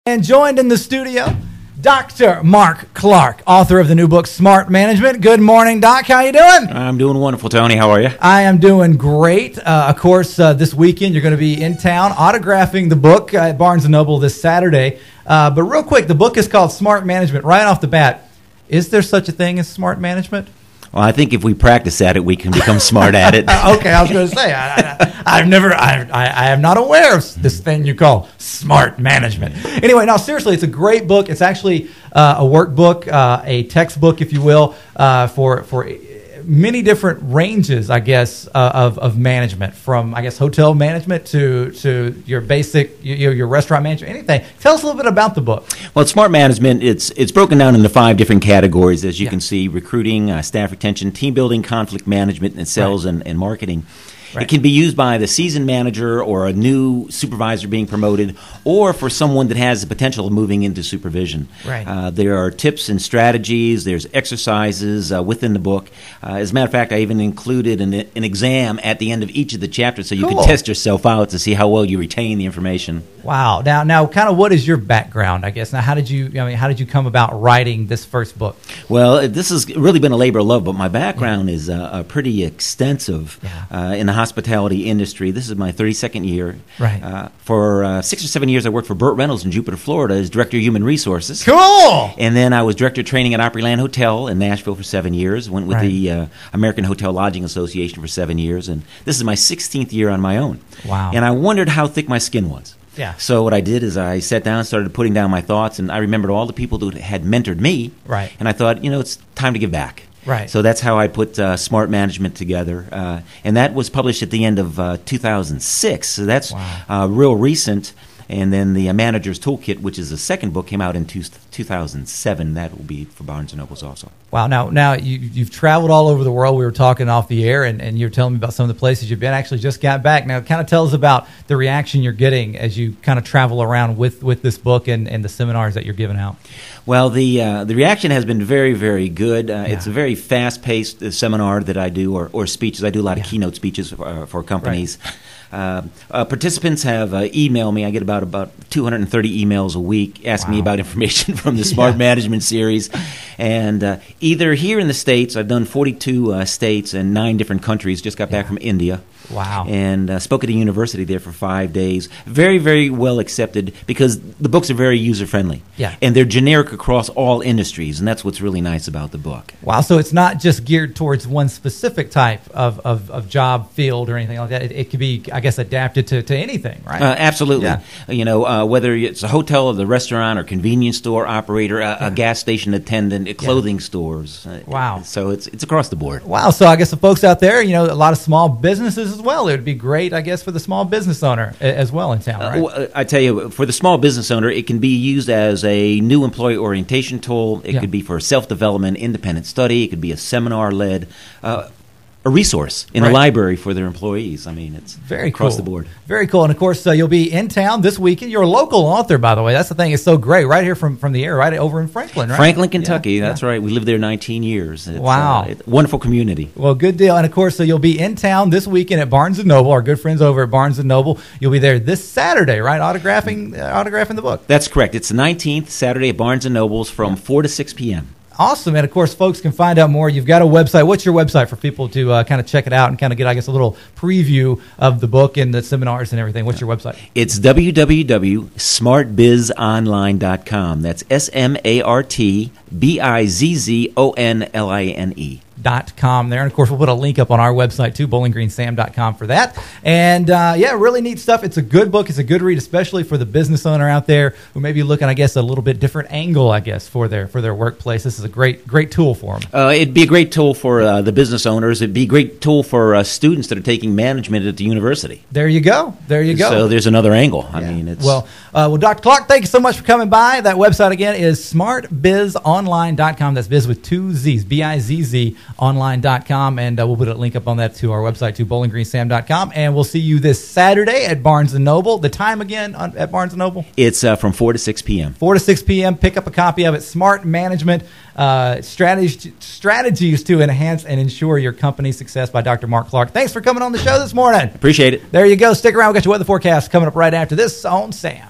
And joined in the studio, Dr. Marc Clark, author of the new book, Smart Management. Good morning, Doc. How you doing? I'm doing wonderful, Tony. How are you? I am doing great. Of course, this weekend you're going to be in town autographing the book at Barnes & Noble this Saturday. But real quick, the book is called Smart Management. Right off the bat, is there such a thing as smart management? Well, I think if we practice at it, we can become smart at it. Okay, I was going to say, I am not aware of this thing you call smart management. Anyway, no, seriously, it's a great book. It's actually a workbook, a textbook, if you will, for many different ranges, I guess, of management, from, I guess, hotel management to your basic, your restaurant management, anything. Tell us a little bit about the book. Well, Smart Management, it's broken down into 5 different categories, as you can see: recruiting, staff retention, team building, conflict management, and sales and marketing. Right. It can be used by the seasoned manager or a new supervisor being promoted, or for someone that has the potential of moving into supervision. Right. There are tips and strategies. There's exercises within the book. As a matter of fact, I even included an exam at the end of each of the chapters, so you can test yourself out to see how well you retain the information. Wow. Now, kind of, what is your background, I guess? Now, how did you come about writing this first book? Well, this has really been a labor of love, but my background is pretty extensive in the hospitality industry. This is my 32nd year. Right. For 6 or 7 years, I worked for Burt Reynolds in Jupiter, Florida, as Director of Human Resources. Cool! And then I was Director of Training at Opryland Hotel in Nashville for 7 years. Went with the American Hotel Lodging Association for 7 years. And this is my 16th year on my own. Wow. And I wondered how thick my skin was. Yeah. So what I did is I sat down, started putting down my thoughts, and I remembered all the people that had mentored me. Right. And I thought, it's time to give back. Right. So that's how I put Smart Management together. And that was published at the end of 2006. So that's real recent. And then the Manager's Toolkit, which is the second book, came out in 2007. That will be for Barnes & Nobles also. Wow. Now you've traveled all over the world. We were talking off the air, and you were telling me about some of the places you've been. Actually just got back. Now, kind of tell us about the reaction you're getting as you kind of travel around with this book and the seminars that you're giving out. Well, the reaction has been very, very good. It's a very fast-paced seminar that I do, or speeches. I do a lot of keynote speeches for companies. Right. Participants have emailed me. I get about 230 emails a week asking me about information from the Smart Management series. And either here in the States, I've done 42 states and 9 different countries, just got back from India. Wow. And spoke at a university there for 5 days. Very, very well accepted because the books are very user-friendly. Yeah. And they're generic across all industries, and that's what's really nice about the book. Wow, so it's not just geared towards one specific type of job field or anything like that. It could be, I guess, adapted to anything, right? Absolutely. Yeah. Whether it's a hotel or the restaurant or convenience store operator, a gas station attendant, clothing stores. Wow. So it's across the board. Wow, so I guess the folks out there, a lot of small businesses as well. It would be great, I guess, for the small business owner as well in town, right? I tell you, for the small business owner, it can be used as a new employee orientation tool. It could be for self-development, independent study. It could be a seminar-led, a resource in a library for their employees. I mean, it's very across cool. the board. Very cool. And, of course, you'll be in town this weekend. You're a local author, by the way. That's the thing. It's so great. Right here from the air, right over in Franklin, right? Franklin, Kentucky. That's right. We lived there 19 years. It's, wow. It's a wonderful community. Well, good deal. And, of course, so you'll be in town this weekend at Barnes & Noble, our good friends over at Barnes & Noble. You'll be there this Saturday, right, autographing the book. That's correct. It's the 19th, Saturday at Barnes & Noble's from 4 to 6 p.m. Awesome. And, of course, folks can find out more. You've got a website. What's your website for people to kind of check it out and kind of get, I guess, a little preview of the book and the seminars and everything? What's your website? It's www.smartbizonline.com. That's SmartBizzonline.com there. And, of course, we'll put a link up on our website, too, bowlinggreensam.com for that. And, really neat stuff. It's a good book. It's a good read, especially for the business owner out there who may be looking, I guess, a little bit different angle, I guess, for their workplace. This is a great tool for them. It'd be a great tool for the business owners. It'd be a great tool for students that are taking management at the university. There you go. So there's another angle. I mean, it's... Well, Dr. Clark, thank you so much for coming by. That website, again, is smartbizonline.com. That's biz with 2 Z's, B-I-Z-Z, online.com, and we'll put a link up on that to our website, to bowlinggreensam.com, and we'll see you this Saturday at Barnes & Noble. The time again at Barnes & Noble? It's from 4 to 6 p.m. 4 to 6 p.m. Pick up a copy of it. Smart Management, Strategies to Enhance and Ensure Your Company's Success by Dr. Marc Clark. Thanks for coming on the show this morning. Appreciate it. There you go. Stick around. We'll get your weather forecast coming up right after this on SAM.